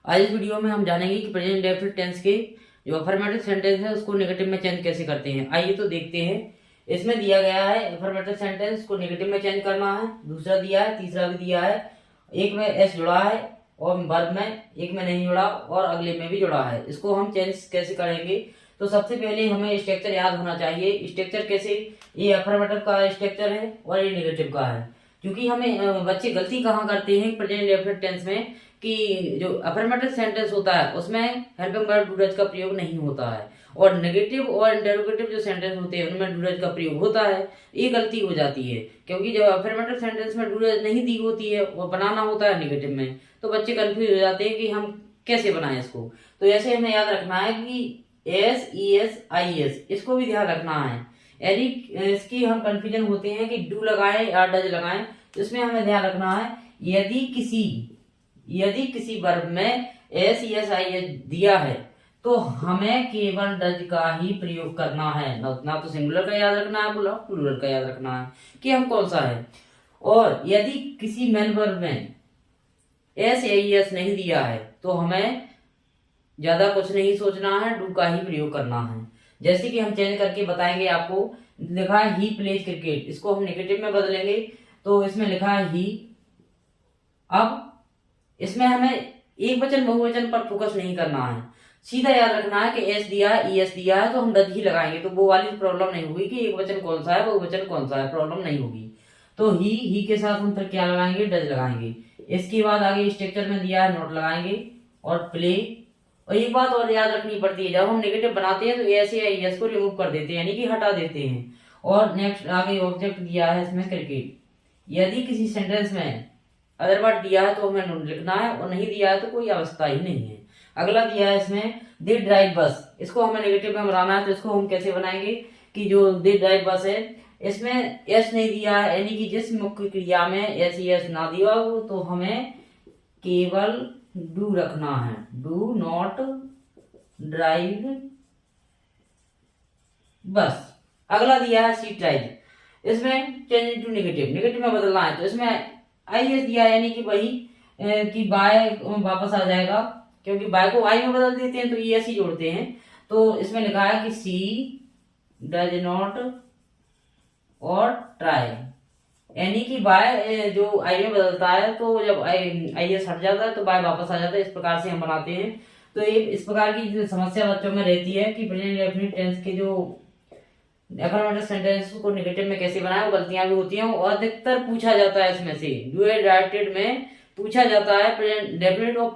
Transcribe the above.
आज इस वीडियो में हम जानेंगे कि प्रेजेंट इंडेफिनिट टेंस के जो अफर्मेटिव सेंटेंस है उसको नेगेटिव में चेंज कैसे करते हैं। आइए तो देखते हैं। इसमें दिया गया है अफर्मेटिव सेंटेंस को नेगेटिव में चेंज करना है, दूसरा दिया है, तीसरा भी दिया है। एक में एस जुड़ा है और वर्ब में एक में नहीं जुड़ा और अगले में भी जुड़ा है। इसको हम चेंज कैसे करेंगे? तो सबसे पहले हमें स्ट्रक्चर याद होना चाहिए। स्ट्रक्चर कैसे? ये अफर्मेटिव का स्ट्रक्चर है और ये नेगेटिव का है। क्योंकि हमें बच्चे गलती कहाँ करते हैं प्रेजेंट इंडेफिनिट टेंस में कि जो अफर्मेटिव सेंटेंस होता है उसमें हेल्पिंग वर्ब डू डज का प्रयोग नहीं होता है और नेगेटिव और इंटरोगेटिव जो सेंटेंस होते हैं उनमें डू डज का प्रयोग होता है। ये गलती हो जाती है क्योंकि जब अफर्मेटिव सेंटेंस में डू डज नहीं दी होती है वो बनाना होता है नेगेटिव में, तो बच्चे कंफ्यूज हो जाते हैं कि हम कैसे बनाएं इसको। तो ऐसे हमें याद रखना है कि S E S I S, इसको भी ध्यान रखना है। यदि इसकी हम कंफ्यूजन होते हैं कि डू लगाएं या डज लगाएं, तो इसमें हमें ध्यान रखना है यदि किसी वर्ब में एस एस आई एस दिया है तो हमें केवल डज का ही प्रयोग करना है, ना तो सिंगुलर का याद रखना है बोला प्लूरल का याद रखना है कि हम कौन सा है। और यदि किसी मेन वर्ब में एस आई एस नहीं दिया है तो हमें ज्यादा कुछ नहीं सोचना है, डू का ही प्रयोग करना है। जैसे कि हम चेंज करके बताएंगे आपको। लिखा है ही प्लेज क्रिकेट, इसको हम नेगेटिव में बदलेंगे तो इसमें लिखा है ही। अब इसमें हमें एक वचन बहुवचन पर फोकस नहीं करना है, सीधा याद रखना है कि एस दिया है ई एस दिया है तो हम डज ही लगाएंगे, तो वो वाली प्रॉब्लम नहीं होगी कि एक वचन कौन सा है बहुवचन कौन सा है, प्रॉब्लम नहीं होगी। तो ही के साथ हम फिर क्या लगाएंगे? डज लगाएंगे। इसके बाद आगे स्ट्रक्चर में दिया है नोट लगाएंगे और प्ले। और एक बात और याद रखनी पड़ती है, जब हम नेगेटिव बनाते हैं तो एस या एस को रिमूव कर देते हैं यानी कि हटा देते हैं। और नेक्स्ट आगे ऑब्जेक्ट दिया है इसमें क्रिकेट। यदि किसी सेंटेंस में अदर वर्ड दिया है तो हमें लिखना है और नहीं दिया है तो कोई आवश्यकता ही नहीं है। अगला दिया है इसमें दे ड्राइव बस, इसको हमें नेगेटिव में बनाना है तो इसको हम कैसे बनाएंगे कि जो दे ड्राइव बस है इसमें एस नहीं दिया है यानी कि जिस मुख्य क्रिया में एस ना दिया हो तो हमें केवल डू रखना है, डू नॉट ड्राइव बस। अगला दिया है सी ड्राइव, इसमें चेंज टू नेगेटिव में बदलना है तो इसमें आई एस दिया यानी कि वही कि बाय वापस आ जाएगा, क्योंकि बाय को आई में बदल देते हैं तो ई एस ही जोड़ते हैं। तो इसमें लिखा है कि सी डज नॉट और ट्राई, यानी कि बाय जो आई में बदलता है तो जब आई एस हट जाता है तो बाय वापस आ जाता है। इस प्रकार से हम बनाते हैं। तो ये इस प्रकार की जो समस्या बच्चों में रहती है कि प्रेजेंट इंडेफिनिट टेंस के जो अफर्मेटिव सेंटेंस को नेगेटिव में कैसे बनाए, वो गलतियां भी होती हैं और अधिकतर पूछा जाता है इसमें से डू डायरेक्टेड में पूछा जाता है प्रेजेंट इंडेफिनिट और